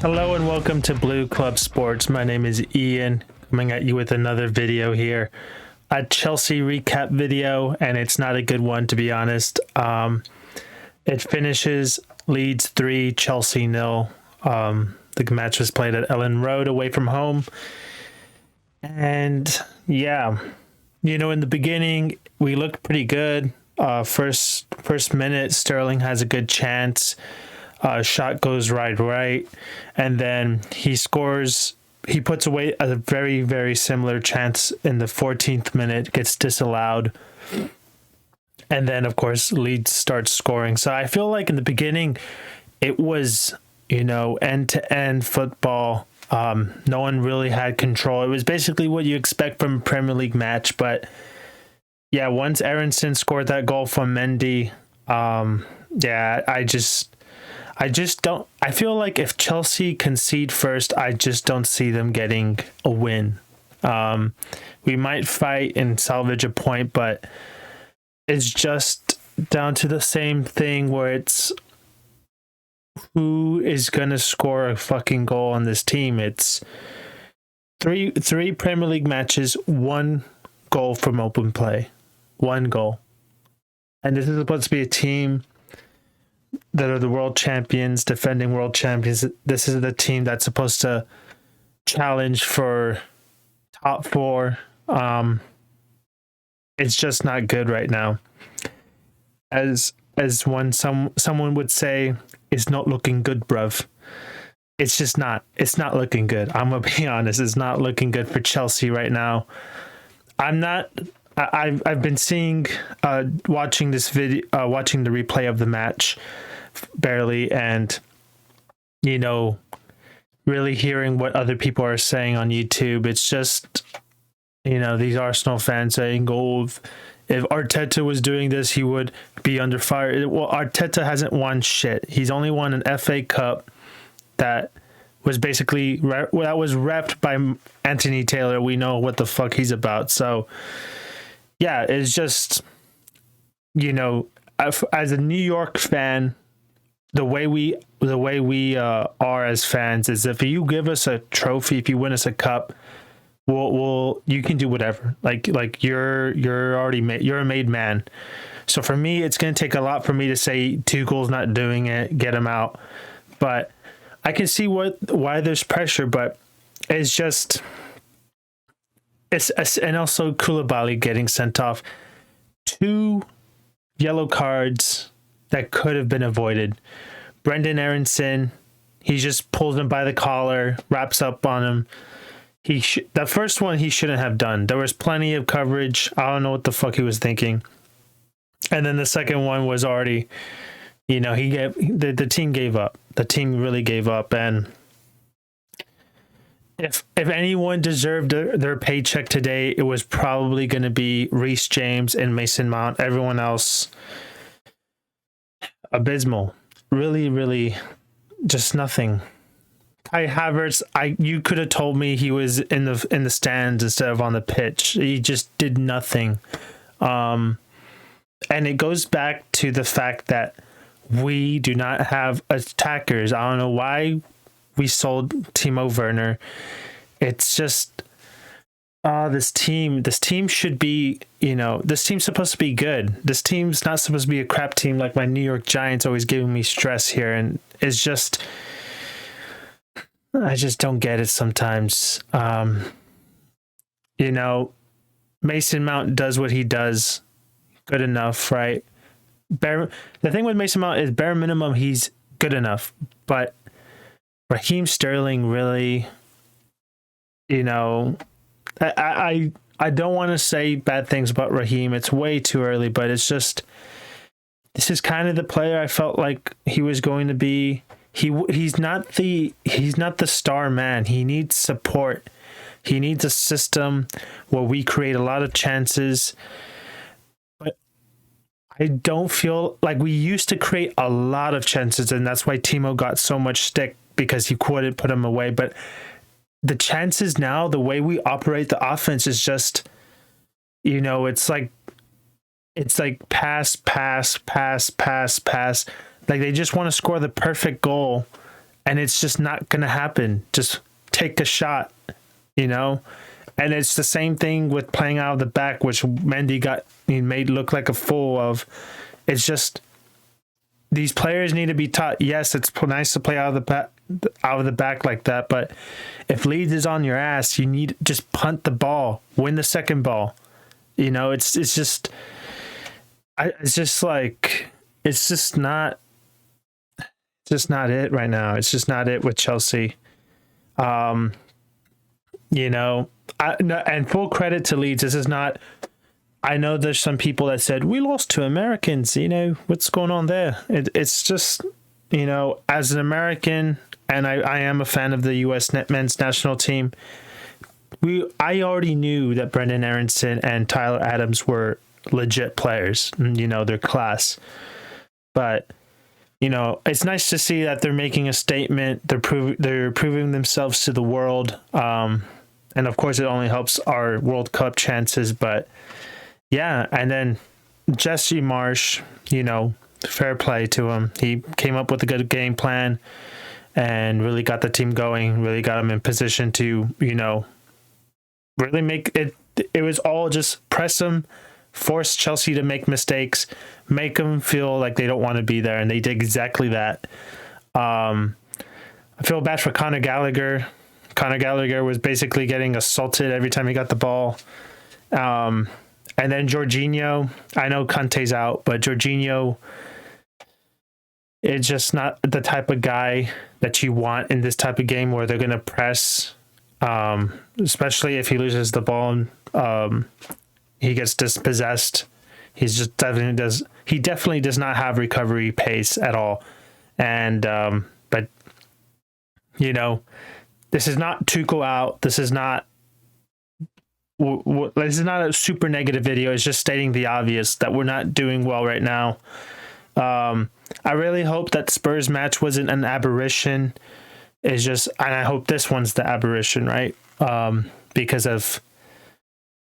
Hello and welcome to Blue Club Sports. My name is Ian, coming at you with another video here. A Chelsea recap video, and it's not a good one, to be honest. It finishes Leeds 3, Chelsea 0. The match was played at Elland Road away from home. And yeah, in the beginning, we looked pretty good. First minute, Sterling has a good chance. Shot goes right, and then he scores. He puts away a very, very similar chance in the 14th minute, gets disallowed. And then, of course, Leeds starts scoring. So I feel like in the beginning, it was, end-to-end football. No one really had control. It was basically what you expect from a Premier League match. But, yeah, once Aronson scored that goal from Mendy, I just don't. I feel like if Chelsea concede first, I just don't see them getting a win. We might fight and salvage a point, but it's just down to the same thing where it's who is gonna score a fucking goal on this team. It's three Premier League matches, one goal from open play, one goal, and this is supposed to be a team that are the world champions, defending world champions. This is the team that's supposed to challenge for top four. It's just not good right now. As someone would say, it's not looking good, bruv. It's just not. It's not looking good. I'm gonna be honest. It's not looking good for Chelsea right now. I've been seeing, watching this video, watching the replay of the match, barely, and really hearing what other people are saying on YouTube. It's just, these Arsenal fans saying, "Oh, if Arteta was doing this, he would be under fire." Well, Arteta hasn't won shit. He's only won an FA Cup that was basically that was repped by Anthony Taylor. We know what the fuck he's about. So. Yeah, it's just, as a New York fan, the way we are as fans is if you give us a trophy, if you win us a cup, you can do whatever. Like you're already made, you're a made man. So for me, it's gonna take a lot for me to say Tuchel's not doing it, get him out. But I can see why there's pressure, but it's just. And also Koulibaly getting sent off. 2 yellow cards that could have been avoided. Brendan Aronson, he just pulls him by the collar, wraps up on him. The first one he shouldn't have done. There was plenty of coverage. I don't know what the fuck he was thinking. And then the second one was already, the team gave up. The team really gave up, and If anyone deserved their paycheck today, it was probably going to be Reece James and Mason Mount. Everyone else, abysmal. Really, really, just nothing. Kai Havertz, you could have told me he was in the stands instead of on the pitch. He just did nothing. And it goes back to the fact that we do not have attackers. I don't know why we sold Timo Werner. It's just this team should be, this team's supposed to be good. This team's not supposed to be a crap team like my New York Giants always giving me stress here. And it's just, I just don't get it sometimes. Mason Mount does what he does good enough, right? The thing with Mason Mount is bare minimum, he's good enough, but Raheem Sterling really, I don't want to say bad things about Raheem. It's way too early, but it's just, this is kind of the player I felt like he was going to be. He's not the star man. He needs support. He needs a system where we create a lot of chances. But I don't feel like we used to create a lot of chances, and that's why Timo got so much stick, because he couldn't put them away. But the chances now, the way we operate the offense is just, it's like pass. Like they just want to score the perfect goal and it's just not going to happen. Just take a shot, you know? And it's the same thing with playing out of the back, which Mendy he made look like a fool of. It's just these players need to be taught. Yes, it's nice to play out of the back like that, but if Leeds is on your ass, you need just punt the ball, win the second ball. You know, it's just not it right now. It's just not it with Chelsea. You know, and full credit to Leeds. This is not. I know there's some people that said we lost to Americans. You know, what's going on there? It's just, you know, as an American, and I am a fan of the U.S. men's national team. I already knew that Brendan Aronson and Tyler Adams were legit players. You know, they're class. But, you know, it's nice to see that they're making a statement. They're proving themselves to the world. And of course, it only helps our World Cup chances. But yeah, and then Jesse Marsch, you know, fair play to him. He came up with a good game plan and really got the team going, really got them in position to, you know, really make it. It was all just press them, force Chelsea to make mistakes, make them feel like they don't want to be there. And they did exactly that. I feel bad for Conor Gallagher. Conor Gallagher was basically getting assaulted every time he got the ball. And then Jorginho, I know Conte's out, but Jorginho is just not the type of guy that you want in this type of game where they're going to press, especially if he loses the ball and he gets dispossessed. He definitely does not have recovery pace at all. And, but, you know, this is not Tuchel out. This is not a super negative video. It's just stating the obvious that we're not doing well right now. I really hope that Spurs match wasn't an aberration. It's just, and I hope this one's the aberration, right? Because if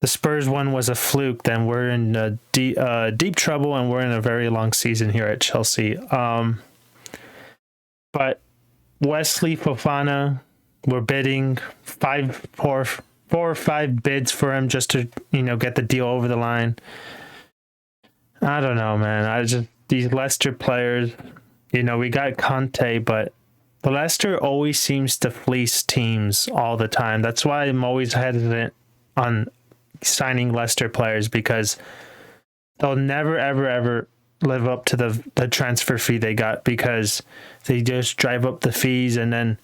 the Spurs one was a fluke, then we're in deep trouble, and we're in a very long season here at Chelsea. But Wesley Fofana, we're bidding 4 or 5 bids for him just to, you know, get the deal over the line. I don't know, man. These Leicester players, you know, we got Conte, but the Leicester always seems to fleece teams all the time. That's why I'm always hesitant on signing Leicester players, because they'll never, ever, ever live up to the transfer fee they got, because they just drive up the fees, and then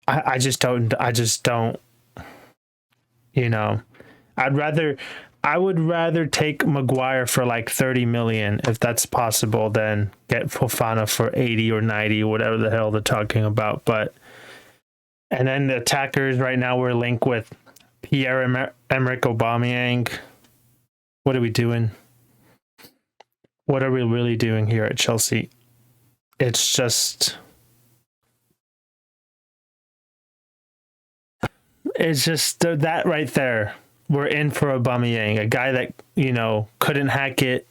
I just don't, you know, I would rather take Maguire for like 30 million, if that's possible, than get Fofana for 80 or 90, whatever the hell they're talking about. But, and then the attackers right now, we're linked with Pierre-Emerick Aubameyang. What are we doing? What are we really doing here at Chelsea? It's just that right there. We're in for Aubameyang, a guy that, you know, couldn't hack it,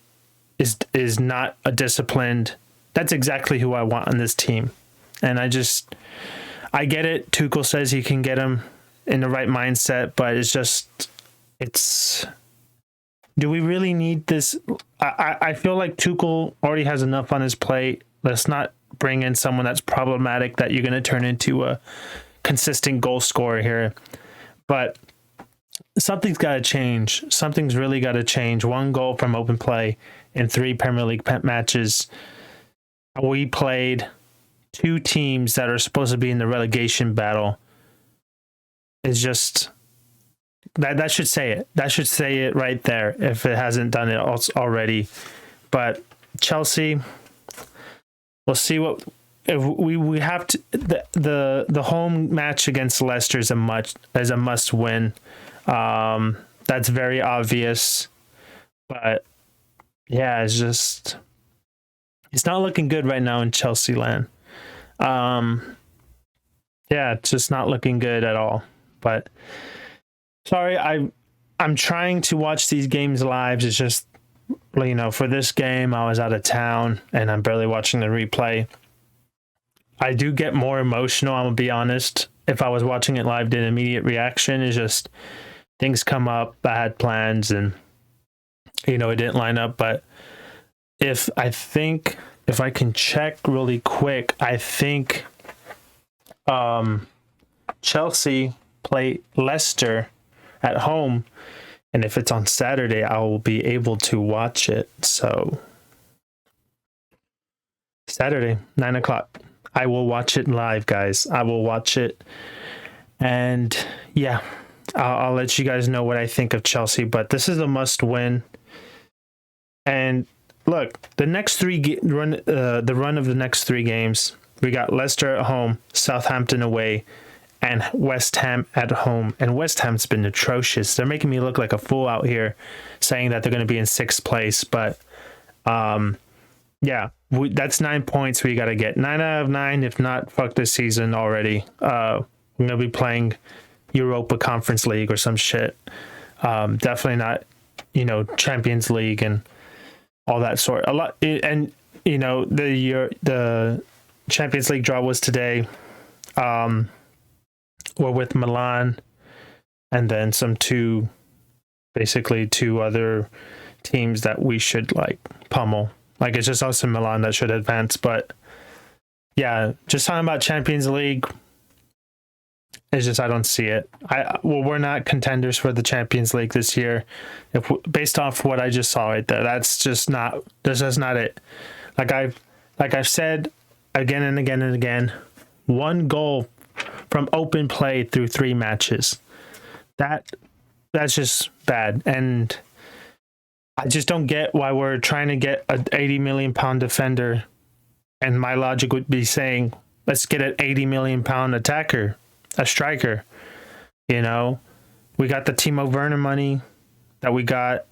is not a disciplined. That's exactly who I want on this team. And I get it. Tuchel says he can get him in the right mindset, but do we really need this? I feel like Tuchel already has enough on his plate. Let's not bring in someone that's problematic that you're going to turn into a consistent goal scorer here. But something's got to change. Something's really got to change. 1 goal from open play in 3 Premier League matches. We played 2 teams that are supposed to be in the relegation battle. It's just that should say it. That should say it right there if it hasn't done it already. But Chelsea, we'll see what if we have to. The home match against Leicester is a must win. That's very obvious, but yeah, it's not looking good right now in Chelsea land. Yeah, it's just not looking good at all. But sorry, I'm trying to watch these games live. It's just, you know, for this game I was out of town and I'm barely watching the replay. I do get more emotional, I'm gonna be honest. If I was watching it live, the immediate reaction is just things come up, I had plans, and it didn't line up. But if I can check really quick, I think Chelsea play Leicester at home, and if it's on Saturday, I will be able to watch it. So Saturday, 9:00. I will watch it live, guys. I will watch it, and yeah, I'll let you guys know what I think of Chelsea. But this is a must-win. And look, the next the run of the next 3 games, we got Leicester at home, Southampton away, and West Ham at home. And West Ham's been atrocious. They're making me look like a fool out here saying that they're going to be in 6th place. But yeah, that's 9 points we got to get. 9 out of 9. If not, fuck this season already. We're going to be playing Europa Conference League or some shit. Definitely not, Champions League and all that sort. A lot, and the Champions League draw was today. We're with Milan, and then two other teams that we should pummel. It's just us and Milan that should advance. But yeah, just talking about Champions League, it's just I don't see it. We're not contenders for the Champions League this year. Based off what I just saw right there, that's just not it. Like I've said again and again and again, 1 goal from open play through 3 matches. That's just bad. And I just don't get why we're trying to get an 80 million pound defender. And my logic would be saying, let's get an 80 million pound attacker, a striker. We got the Timo Werner money that we got.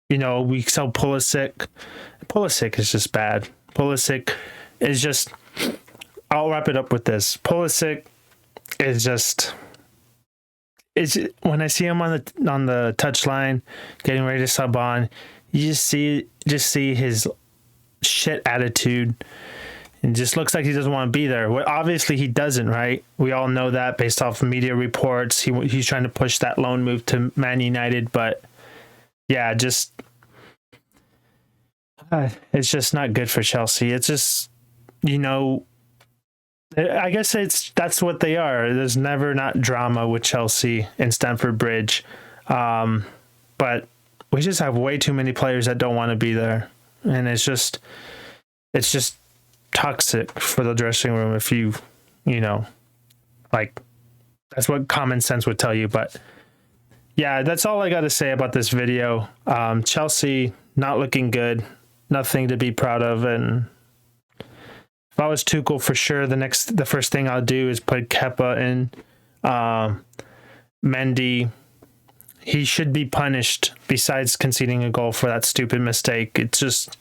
We sell Pulisic. Pulisic is just bad. Pulisic is just, I'll wrap it up with this. Pulisic is just, when I see him on the touchline getting ready to sub on, you just see his shit attitude, and just looks like he doesn't want to be there. Well, obviously he doesn't, right? We all know that based off of media reports. He's trying to push that loan move to Man United, but yeah, just it's just not good for Chelsea. It's just, I guess that's what they are. There's never not drama with Chelsea and Stamford Bridge. But we just have way too many players that don't want to be there. And it's just toxic for the dressing room if that's what common sense would tell you. But yeah, that's all I got to say about this video. Chelsea not looking good, nothing to be proud of. And if I was Tuchel, for sure, the first thing I'll do is put Kepa in. Mendy, he should be punished besides conceding a goal for that stupid mistake. It's just,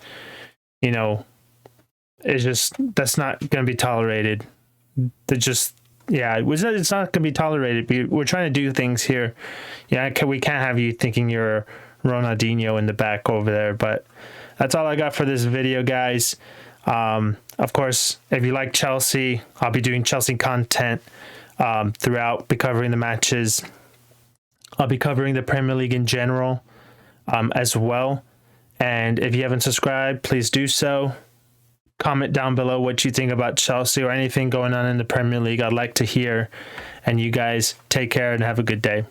that's not going to be tolerated. It's not going to be tolerated. We're trying to do things here. Yeah, we can't have you thinking you're Ronaldinho in the back over there. But that's all I got for this video, guys. Of course, if you like Chelsea, I'll be doing Chelsea content throughout, be covering the matches. I'll be covering the Premier League in general as well. And if you haven't subscribed, please do so. Comment down below what you think about Chelsea or anything going on in the Premier League. I'd like to hear. And you guys take care and have a good day.